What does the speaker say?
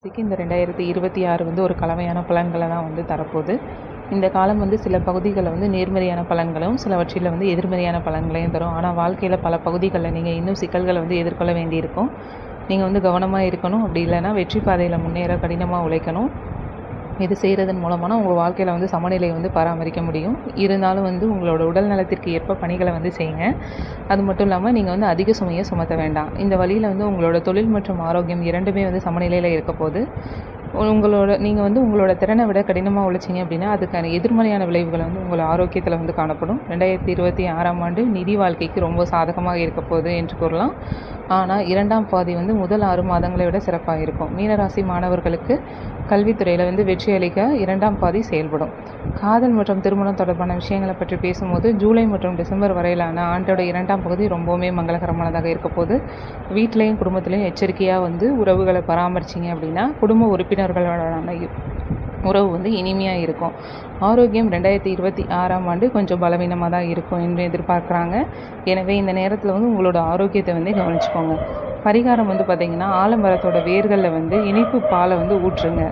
இந்த 2026 வந்து ஒரு கலவையான பலன்களை தான் வந்து தரப்போகுது. இந்த காலம் வந்து சில பகுதிகளில் வந்து நேர்மறையான பலன்களும் சிலவற்றில் வந்து எதிர்மறையான பலன்களையும் தரும். ஆனால் வாழ்க்கையில் பல பகுதிகளில் நீங்கள் இன்னும் சிக்கல்களை வந்து எதிர்கொள்ள வேண்டியிருக்கும். நீங்கள் வந்து கவனமாக இருக்கணும். அப்படி இல்லைன்னா வெற்றி பாதையில் முன்னேற கடினமாக உழைக்கணும். இது செய்கிறதன் மூலமான உங்கள் வாழ்க்கையில் வந்து சமநிலையை வந்து பராமரிக்க முடியும். இருந்தாலும் வந்து உங்களோட உடல் நலத்திற்கு ஏற்ப பணிகளை வந்து செய்யுங்க. அது மட்டும் இல்லாமல் நீங்கள் வந்து அதிக சுமையை சுமத்த வேண்டாம். இந்த வழியில் வந்து உங்களோட தொழில் மற்றும் ஆரோக்கியம் இரண்டுமே வந்து சமநிலையில் இருக்க போது நீங்கள் வந்து உங்களோட திறனை விட கடினமாக உழைச்சிங்க அப்படின்னா அதுக்கான எதிர்மறையான விளைவுகள் வந்து உங்கள் ஆரோக்கியத்தில் வந்து காணப்படும். 2026ஆம் ஆண்டு நிதி வாழ்க்கைக்கு ரொம்ப சாதகமாக இருக்க போகுது என்று கூறலாம். ஆனால் 2ஆம் பாதி வந்து முதல் 6 மாதங்களை விட சிறப்பாக இருக்கும். மீனராசி மாணவர்களுக்கு கல்வித்துறையில் வந்து வெற்றி அளிக்க 2ஆம் பாதி செயல்படும். காதல் மற்றும் திருமணம் தொடர்பான விஷயங்களை பற்றி பேசும்போது ஜூலை மற்றும் டிசம்பர் வரையிலான ஆண்டோட 2ஆம் பகுதி ரொம்பவுமே மங்களகரமானதாக இருக்க போது வீட்டிலையும் குடும்பத்திலையும் எச்சரிக்கையாக வந்து உறவுகளை பராமரிச்சிங்க அப்படின்னா குடும்ப உறுப்பினர்களோட உறவு வந்து இனிமையாக இருக்கும். ஆரோக்கியம் 2026ஆம் ஆண்டு கொஞ்சம் பலவீனமாக தான் இருக்கும் என்று எதிர்பார்க்குறாங்க. எனவே இந்த நேரத்தில் வந்து உங்களோட ஆரோக்கியத்தை வந்து கவனிச்சுக்கோங்க. பரிகாரம் வந்து பார்த்திங்கன்னா ஆலமரத்தோட வேர்களில் வந்து இனிப்பு பாலை வந்து ஊற்றுங்க.